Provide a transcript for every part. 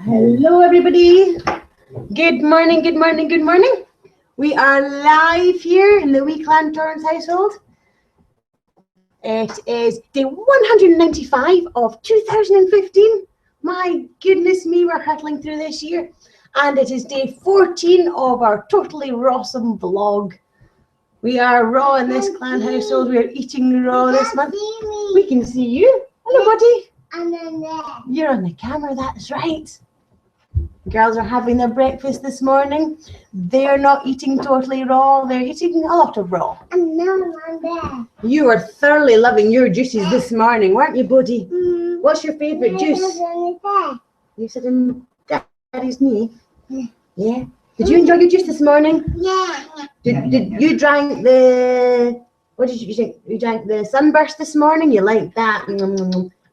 Hello everybody. Good morning, good morning, good morning. We are live here in the Weekland Torrance household. It is day 195 of 2015. My goodness me, we're hurtling through this year. And it is day 14 of our Totally Rawsome vlog. We are raw in this clan household. We are eating raw this month. We can see you. Hello, buddy. You're on the camera, that's right. The girls are having their breakfast this morning. They're not eating totally raw, they're eating a lot of raw. You are thoroughly loving your juices this morning, weren't you, buddy? What's your favourite juice? You said in Daddy's knee? Yeah. Did you enjoy your juice this morning? Yeah. Did you drank the, what did you drink? You drank the Sunburst this morning? You liked that?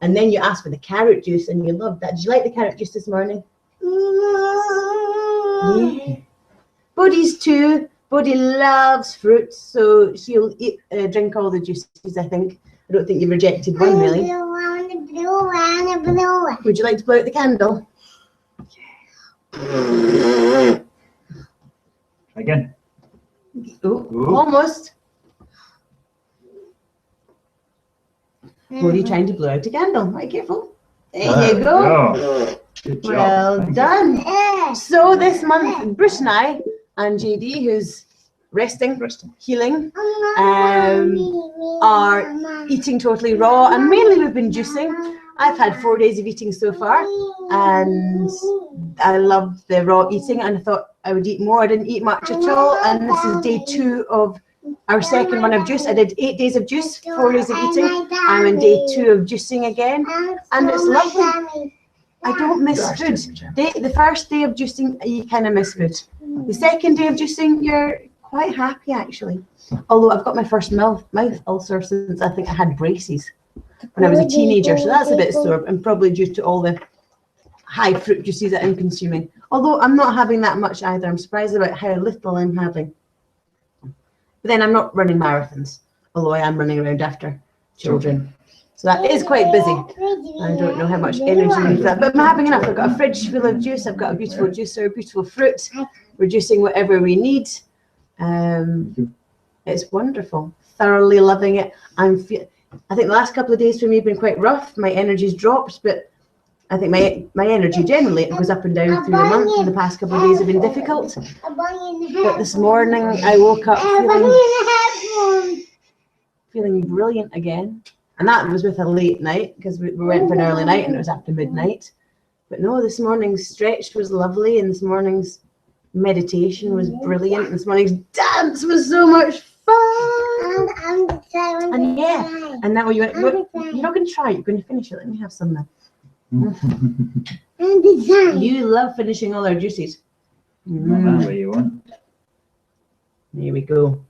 And then you asked for the carrot juice and you loved that. Did you like the carrot juice this morning? Yeah. Buddy's too. Buddy loves fruits, so she'll eat, drink all the juices, I think. I don't think you've rejected one, really. Would you like to blow out the candle? Again. Ooh. Almost. Buddy trying to blow out a candle. Right, careful. There you go. Good job. Well done. So this month, Bruce and I, and JD, who's resting, healing, are eating totally raw, and mainly we've been juicing. I've had 4 days of eating so far, and I loved the raw eating, and I thought I would eat more. I didn't eat much at all, and this is day 2 of our second run of juice. I did 8 days of juice, 4 days of eating. I'm on day 2 of juicing again, and it's lovely. I don't miss food. The first day of juicing, you kind of miss food. The second day of juicing, you're quite happy actually. Although I've got my first mouth ulcer since I think I had braces when I was a teenager, so that's a bit sore, and probably due to all the high fruit juices that I'm consuming. Although I'm not having that much either. I'm surprised about how little I'm having. But then I'm not running marathons, although I am running around after children. So that is quite busy. I don't know how much energy I need for that, but I'm having enough. I've got a fridge full of juice. I've got a beautiful juicer, beautiful fruit. We're juicing whatever we need. It's wonderful. Thoroughly loving it. I think the last couple of days for me have been quite rough. My energy's dropped, but I think my energy generally, it goes up and down through the month, and the past couple of days have been difficult. But this morning I woke up feeling brilliant again. And that was with a late night, because we went for an early night and it was after midnight. But no, this morning's stretch was lovely, and this morning's meditation was brilliant, and this morning's dance was so much fun. And yeah, and now you're not going to try it, you're going to finish it. Let me have some now. You love finishing all our juices. Not that way you want. There we go.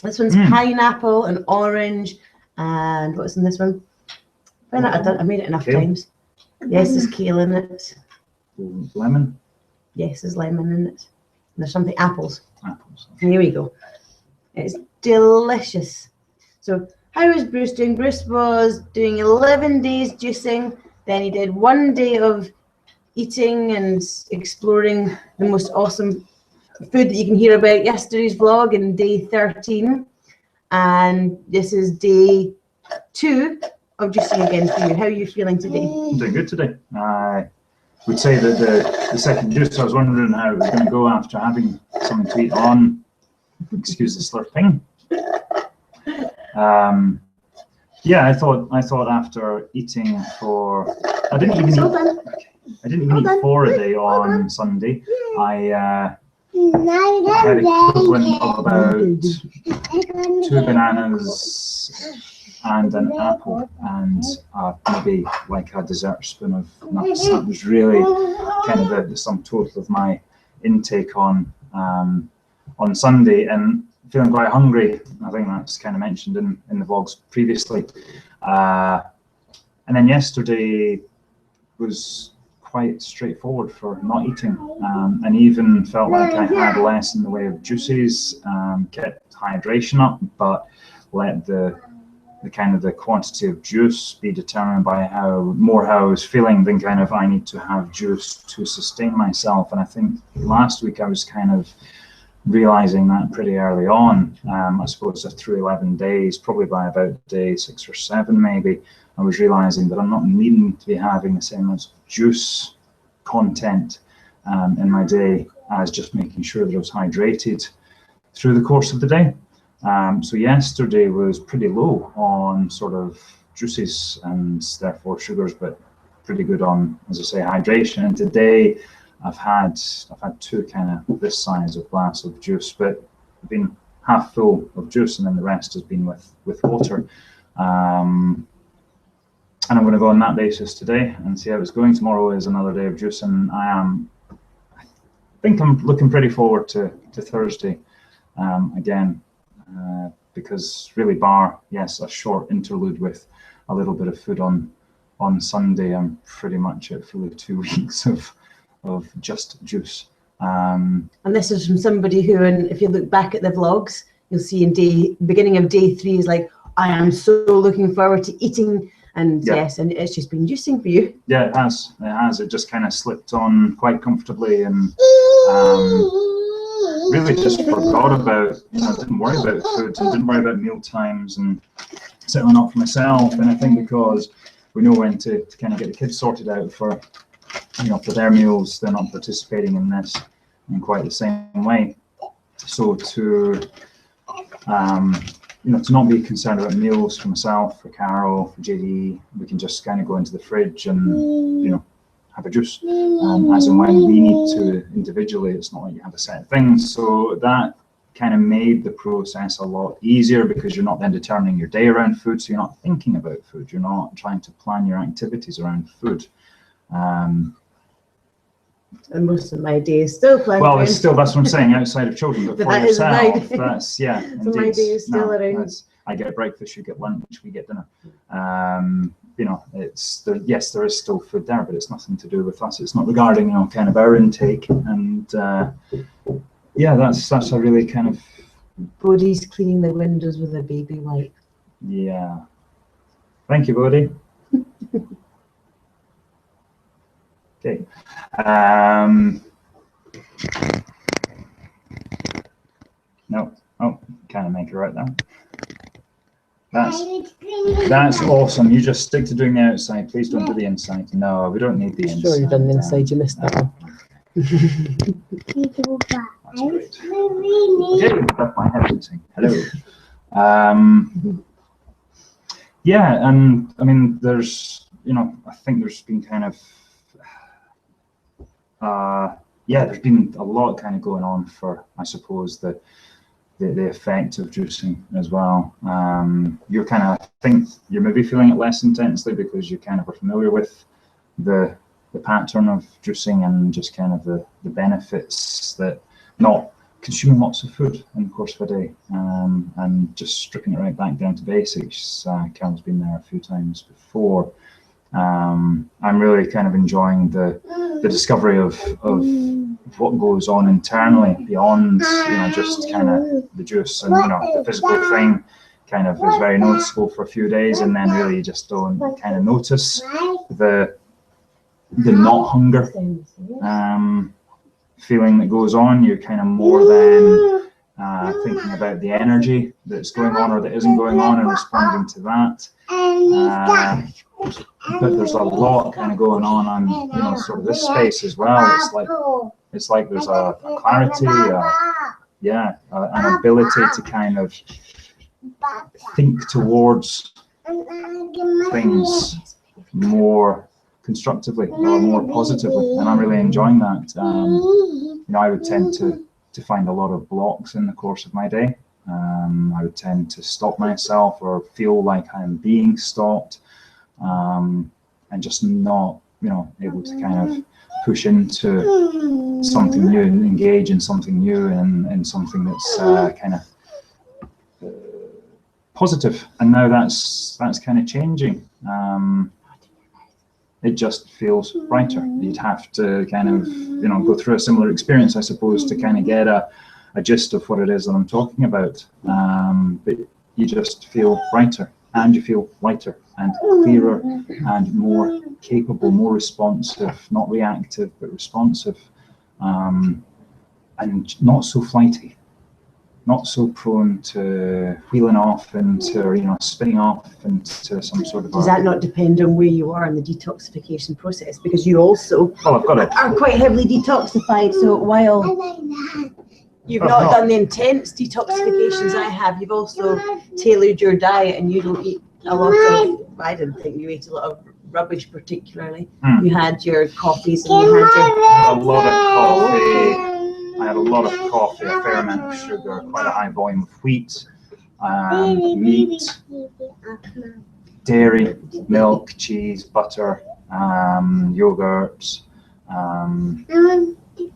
This one's pineapple and orange. And what's in this one? I made it enough times. Yes, there's kale in it. Lemon? Yes, there's lemon in it. And there's something, apples. Apples. Here we go. It's delicious. So how was Bruce doing? Bruce was doing 11 days juicing. Then he did 1 day of eating and exploring the most awesome food that you can hear about yesterday's vlog in day 13. And this is day 2 of juicing again for you. How are you feeling today? I'm doing good today. I would say that the second juice, I was wondering how it was going to go after having something to eat on. Excuse the slurping. Yeah, I thought after eating for, I didn't even eat 4 a day on Sunday. I had equivalent of about 2 bananas and an apple, and maybe like a dessert spoon of nuts. That was really kind of the sum total of my intake on Sunday, and feeling quite hungry. I think that's kind of mentioned in the vlogs previously. And then yesterday was quite straightforward for not eating, and even felt like I had less in the way of juices, kept hydration up, but let the the quantity of juice be determined by how I was feeling than kind of I need to have juice to sustain myself. And I think last week I was kind of realizing that pretty early on. I suppose through 11 days, probably by about day 6 or 7 maybe, I was realizing that I'm not needing to be having the same amount of juice content in my day as just making sure that I was hydrated through the course of the day. So yesterday was pretty low on sort of juices and therefore sugars, but pretty good on, as I say, hydration. And today I've had 2 kind of this size of glass of juice, but I've been half full of juice, and then the rest has been with water. And I'm going to go on that basis today and see how it's going. Tomorrow is another day of juice, and I think I'm looking pretty forward to Thursday again, because really bar, yes, a short interlude with a little bit of food on Sunday, I'm pretty much at fully 2 weeks of just juice. And this is from somebody who, and if you look back at the vlogs, you'll see in beginning of day 3 is like, I am so looking forward to eating. And yeah. Yes, and it's just been juicing for you. Yeah, it has. It just kind of slipped on quite comfortably, and really just forgot about, didn't worry about food and didn't worry about meal times, and certainly not for myself. And I think because we know when to kind of get the kids sorted out for their meals, they're not participating in this in quite the same way. So to not be concerned about meals for myself, for Carol, for JD, we can just kind of go into the fridge and have a juice as and when we need to individually. It's not like you have a set of things. So that kind of made the process a lot easier, because you're not then determining your day around food, so you're not thinking about food, you're not trying to plan your activities around food. And most of my day is still planned. Well, it's still, that's what I'm saying, outside of children, but for yourself, that's, yeah, so indeed. My day is still around. I get breakfast, you get lunch, we get dinner. Yes, there is still food there, but it's nothing to do with us. It's not regarding, kind of our intake. And yeah, that's a really kind of... Bodhi's cleaning the windows with a baby wipe. Yeah. Thank you, Bodhi. Okay. No. Oh, kind of make it right there. That's awesome. You just stick to doing the outside. Please don't do the inside. No, we don't need the inside. Sure, you've done the inside. You missed that one. That's great. Okay, that's my head saying hello. Yeah, and I mean, there's, I think there's been kind of, there's been a lot kind of going on for, I suppose, the effect of juicing as well. You're kind of, I think you're maybe feeling it less intensely because you kind of are familiar with the pattern of juicing and just kind of the benefits that not consuming lots of food in the course of a day, and just stripping it right back down to basics. Carol's been there a few times before. I'm really kind of enjoying the discovery of what goes on internally beyond just kind of the juice, and the physical thing kind of is very noticeable for a few days, and then really you just don't kind of notice the not hunger feeling that goes on. You're kind of more than thinking about the energy that's going on or that isn't going on and responding to that. But there's a lot kind of going on sort of this space as well. It's like there's a clarity, an ability to kind of think towards things more constructively or more positively, and I'm really enjoying that. I would tend to find a lot of blocks in the course of my day. I would tend to stop myself or feel like I'm being stopped, and just not able to kind of push into something new and engage in something new and something that's kind of positive. And now that's kind of changing. It just feels brighter. You'd have to kind of go through a similar experience, I suppose, to kind of get a gist of what it is that I'm talking about. But you just feel brighter. and you feel lighter and clearer and more capable, more responsive, not reactive but responsive, and not so flighty, not so prone to wheeling off into, you know, spinning off into some sort of. Does that not depend on where you are in the detoxification process? Because you also I've got it. are quite heavily detoxified. So while you've not done the intense detoxifications I have, you've also tailored your diet, and you don't eat a lot of. I didn't think you ate a lot of rubbish particularly. You had your coffees and you had a lot of coffee. I had a lot of coffee, a fair amount of sugar, quite a high volume of wheat, meat, dairy, milk, cheese, butter, yogurt.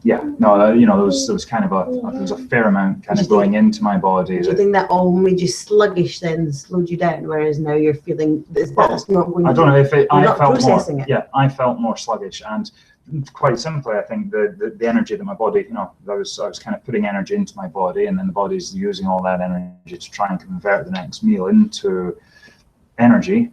Yeah, no, you know, there was kind of there was a fair amount kind of going into my body. Do you think that all made you sluggish then, slowed you down, whereas now you're feeling that's not going? I don't know if I felt processing more. It. Yeah, I felt more sluggish, and quite simply, I think the energy that my body, you know, I was kind of putting energy into my body, and then the body's using all that energy to try and convert the next meal into energy.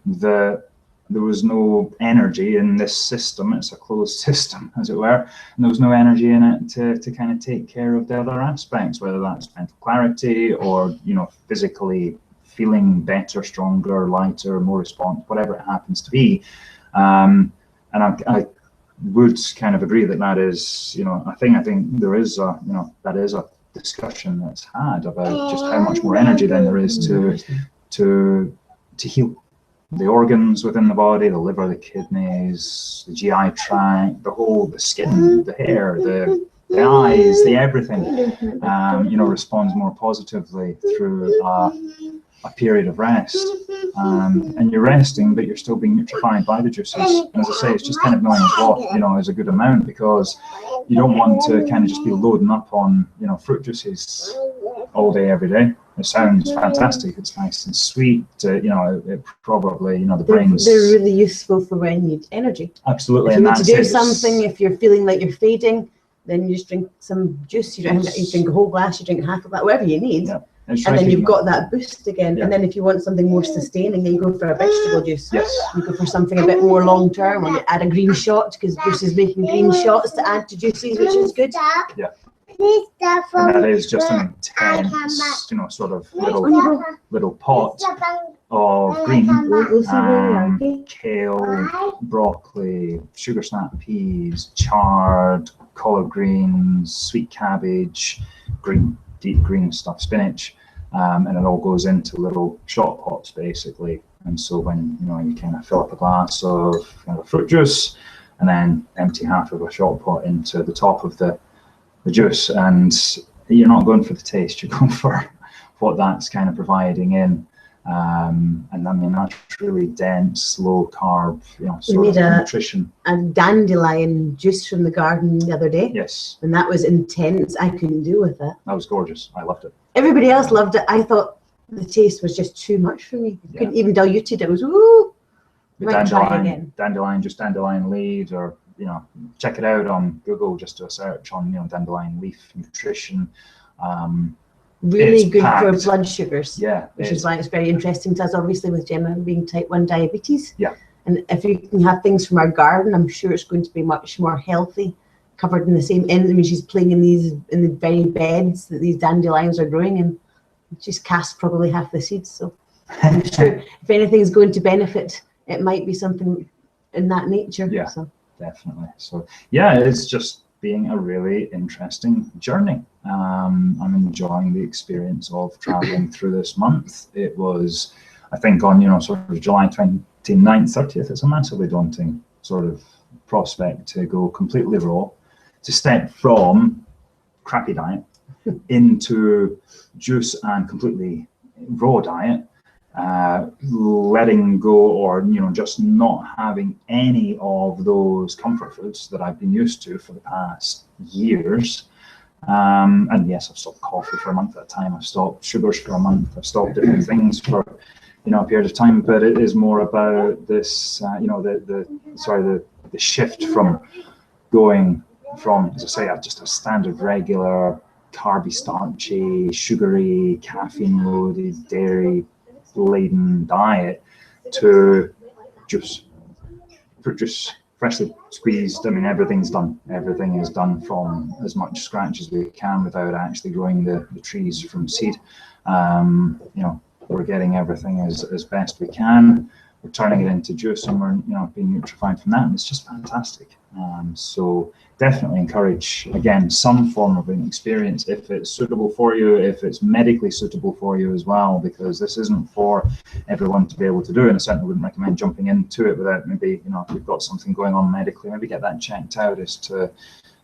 There was no energy in this system. It's a closed system, as it were, and there was no energy in it to kind of take care of the other aspects, whether that's mental clarity or, you know, physically feeling better, stronger, lighter, more responsive, whatever it happens to be. And I would kind of agree that is, you know, I think there is a, you know, that is a discussion that's had about just how much more energy then there is to heal the organs within the body, the liver, the kidneys, the GI tract, the skin, the hair, the eyes, the everything, you know, responds more positively through a period of rest. And you're resting, but you're still being nutrified by the juices. And as I say, it's just kind of knowing what, you know, is a good amount, because you don't want to kind of just be loading up on, you know, fruit juices all day, every day. It sounds fantastic. It's nice and sweet. You know, it probably, you know, the brain's... They're really useful for when you need energy. Absolutely. If you need to do something, if you're feeling like you're fading, then you just drink some juice. You don't have to, you drink a whole glass, you drink half of that, whatever you need. Yeah. And then you've got that boost again. Yeah. And then if you want something more sustaining, then you go for a vegetable juice. Yes. You go for something a bit more long term, or you add a green shot, because Bruce is making green shots to add to juices, which is good. Yeah. And that is just an intense, you know, sort of little pot of green, kale, broccoli, sugar snap peas, chard, collard greens, sweet cabbage, green, deep green stuff, spinach, and it all goes into little shot pots basically. And so when, you know, you kind of fill up a glass of kind of fruit juice and then empty half of a shot pot into the top of the juice, and you're not going for the taste, you're going for what that's kind of providing in. And I mean, that's really dense, low carb, you know, sort of nutrition. A dandelion juice from the garden the other day. Yes. And that was intense. I couldn't deal with it. That was gorgeous. I loved it. Everybody else loved it. I thought the taste was just too much for me. Yeah. Couldn't even dilute it. It was, ooh. Might try again. Dandelion leaves, or, you know, check it out on Google, just do a search on, you know, dandelion leaf nutrition. Really good for blood sugars. Yeah. Which is why it's very interesting to us, obviously, with Gemma being type 1 diabetes. Yeah. And if you can have things from our garden, I'm sure it's going to be much more healthy, covered in the same end. I mean, she's playing in the very beds that these dandelions are growing in. She's cast probably half the seeds. So I'm sure if anything's going to benefit, it might be something in that nature. Yeah, so. Definitely. So yeah, it's just being a really interesting journey. I'm enjoying the experience of traveling through this month. It was, I think, on, you know, sort of July 29th, 30th, it's a massively daunting sort of prospect to go completely raw, to step from crappy diet into juice and completely raw diet, letting go, or, you know, just not having any of those comfort foods that I've been used to for the past years. And yes, I've stopped coffee for a month at a time. I've stopped sugars for a month. I've stopped different things for, you know, a period of time. But it is more about this, you know, the shift from going from, as I say, just a standard regular carby, starchy, sugary, caffeine loaded, dairy laden diet to juice, fruit juice, freshly squeezed. I mean, everything's done. Everything is done from as much scratch as we can without actually growing the trees from seed. You know, we're getting everything as best we can. We're turning it into juice, and we're, you know, being nutrified from that, and it's just fantastic. So definitely encourage, again, some form of an experience if it's suitable for you, if it's medically suitable for you as well, because this isn't for everyone to be able to do, and I certainly wouldn't recommend jumping into it without maybe, you know, if you've got something going on medically, maybe get that checked out as to,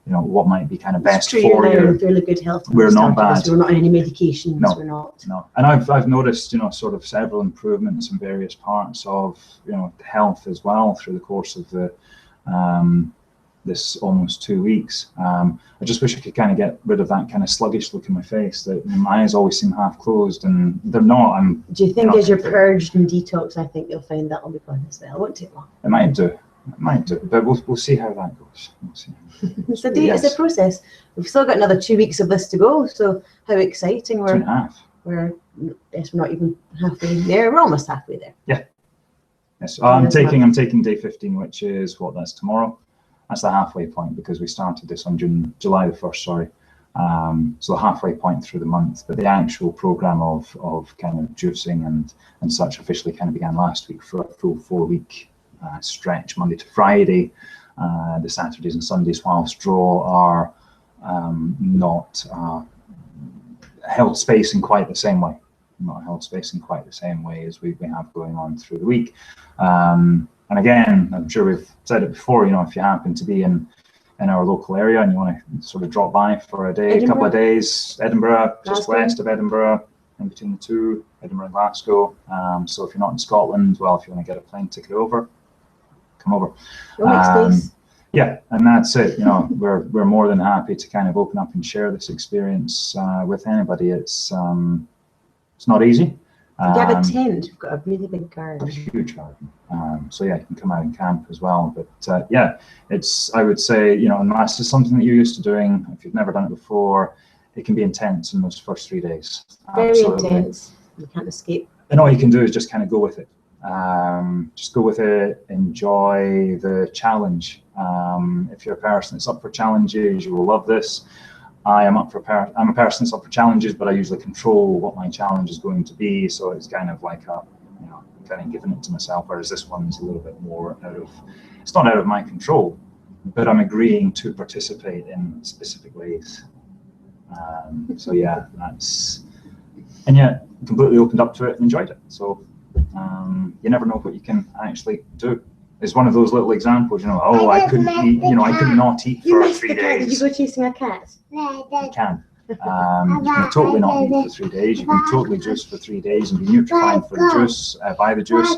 you know, what might be kind of best for you. In fairly good health. We're not bad. We're not on any medications. No, we're not. No, and I've noticed, you know, sort of several improvements in various parts of, you know, health as well through the course of the this almost 2 weeks. I just wish I could kind of get rid of that kind of sluggish look in my face, that my eyes always seem half closed, and they're not. Do you think as you're purged and detox, I think you'll find that'll be fun as well? It won't take long. It might do. It might do, but we'll see how that goes. We'll see. It's a process. We've still got another 2 weeks of this to go, so how exciting. 2.5. We're not even halfway there. We're almost halfway there. Yeah. Yes. I'm taking day 15, which is that's tomorrow. That's the halfway point, because we started this on July the 1st, sorry. So the halfway point through the month, but the actual program of kind of juicing and such officially kind of began last week for a full 4-week stretch, Monday to Friday. The Saturdays and Sundays, whilst raw, are not held space in quite the same way. Not held space in quite the same way as we have going on through the week. And again, I'm sure we've said it before, you know, if you happen to be in our local area and you want to sort of drop by for a day, a couple of days, Edinburgh, just west of Edinburgh, in between the two, Edinburgh and Glasgow. So if you're not in Scotland, well, if you want to get a plane ticket over, come over. Yeah, and that's it. You know, we're more than happy to kind of open up and share this experience with anybody. It's not easy. You have a tent. We've got a really big garden. A huge garden. So yeah, you can come out and camp as well. But yeah, I would say, you know, unless it's something that you're used to doing, if you've never done it before, it can be intense in those first 3 days. Very intense. You can't escape. And all you can do is just kind of go with it. Just go with it, enjoy the challenge. If you're a person that's up for challenges, you will love this. I'm a person that's up for challenges, but I usually control what my challenge is going to be. So it's kind of like you know, kind of giving it to myself, whereas this one's a little bit more it's not out of my control, but I'm agreeing to participate in specific ways. So yeah, and yeah, completely opened up to it and enjoyed it. So you never know what you can actually do. It's one of those little examples, you know, I couldn't eat, you know, I could not eat for 3 days. Did you go chasing a cat? You can. You can totally not eat for 3 days. You can totally juice for 3 days and be nutrified for the juice, by the juice.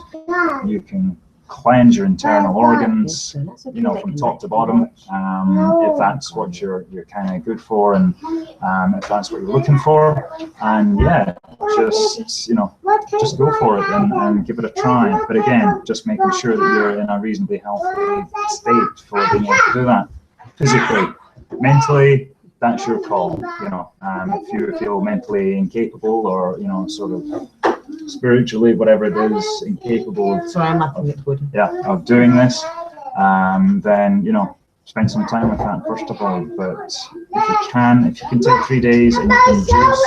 You can cleanse your internal organs, you know, from top to bottom, if that's what you're kind of good for, and if that's what you're looking for. And yeah, just, you know, just go for it and give it a try. But again, just making sure that you're in a reasonably healthy state for being able to do that. Physically, mentally, that's your call. You know, if you feel mentally incapable, or, you know, sort of spiritually, whatever it is, incapable of doing this, then, you know, spend some time with that first of all. But if you can take 3 days and you can juice,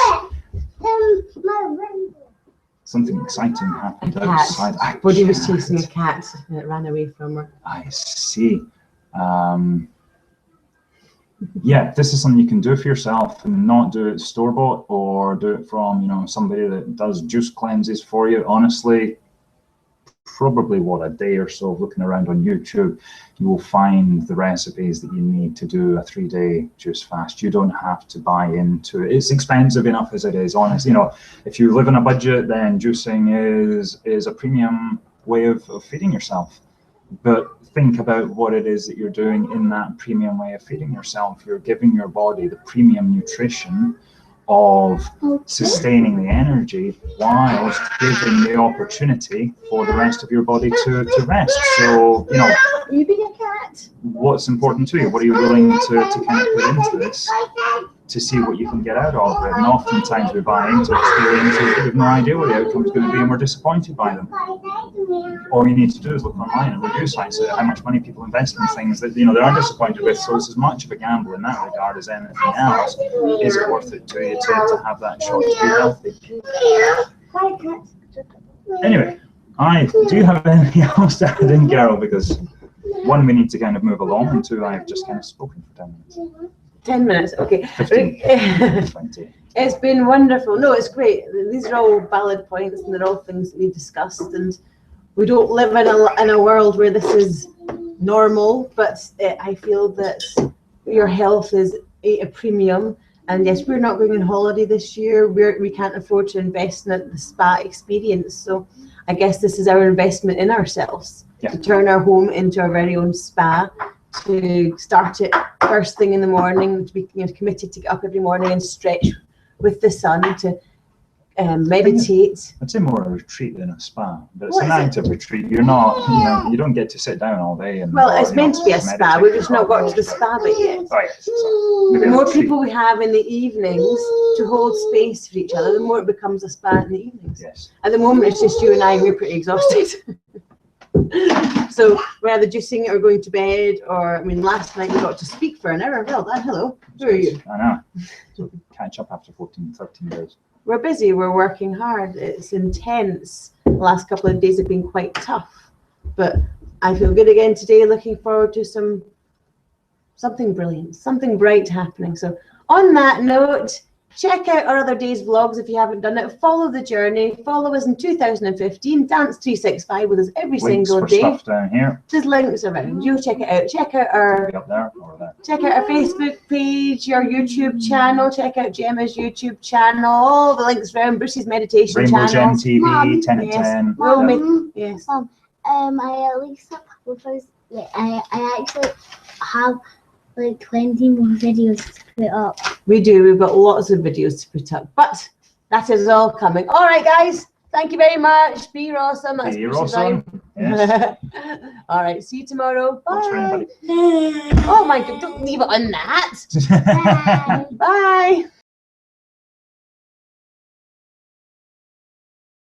something exciting happened outside. Buddy was chasing a cat and it ran away from her. I see. Yeah, this is something you can do for yourself and not do it store-bought, or do it from, you know, somebody that does juice cleanses for you. Honestly, probably a day or so of looking around on YouTube, you will find the recipes that you need to do a 3-day juice fast. You don't have to buy into it. It's expensive enough as it is, honestly. You know, if you live on a budget, then juicing is a premium way of feeding yourself. But think about what it is that you're doing in that premium way of feeding yourself. You're giving your body the premium nutrition of sustaining the energy whilst giving the opportunity for the rest of your body to rest. So, you know, you being a cat, what's important to you? What are you willing to kind of put into this to see what you can get out of it. And oftentimes we buy into experiences that we've no idea what the outcome is going to be, and we're disappointed by them. All you need to do is look online and review sites at how much money people invest in things that they are disappointed with. So it's as much of a gamble in that regard as anything else. Is it worth it to you to have that shot to be healthy? Anyway, do you have anything else to add in, Carol? Because one, we need to kind of move along, and two, I've just kind of spoken for 10 minutes. 10 minutes, okay. 15, 20. It's been wonderful. No, it's great. These are all valid points, and they're all things that we've discussed. And we don't live in a world where this is normal, but I feel that your health is a premium. And yes, we're not going on holiday this year. We can't afford to invest in the spa experience. So I guess this is our investment in ourselves, to turn our home into our very own spa, to start it first thing in the morning, to be committed to get up every morning and stretch with the sun, to meditate. I'd say more a retreat than a spa, but it's an active retreat. You're not, you don't get to sit down all day. And it's meant to be a spa. We've just not got to the spa bit yet. Oh, yes. The more people we have in the evenings to hold space for each other, the more it becomes a spa in the evenings. Yes. At the moment, it's just you and I, and we're pretty exhausted. So we're either juicing or going to bed, or last night we got to speak for an hour. Well done. Hello. Who are you? I know. So catch up after 14, 13 days. We're busy. We're working hard. It's intense. The last couple of days have been quite tough, but I feel good again today. Looking forward to something brilliant, something bright happening. So on that note, check out our other days vlogs if you haven't done it. Follow the journey. Follow us in 2015. Dance 365 with us every single day. Stuff down here. There's links around. You check it out. Check out our up there or there. Check out our Facebook page, our YouTube channel. Check out Gemma's YouTube channel. All the links around. Bruce's meditation Rainbow channel. Gem TV, Mom, 10 yes. and 10. Mom, yes. I at least have a couple of those. I actually have like 20 more videos to put up. We do. We've got lots of videos to put up, but that is all coming. All right, guys. Thank you very much. Be awesome. That's Be awesome. Yes. All right. See you tomorrow. Bye. Oh my God! Don't leave it on that. Bye.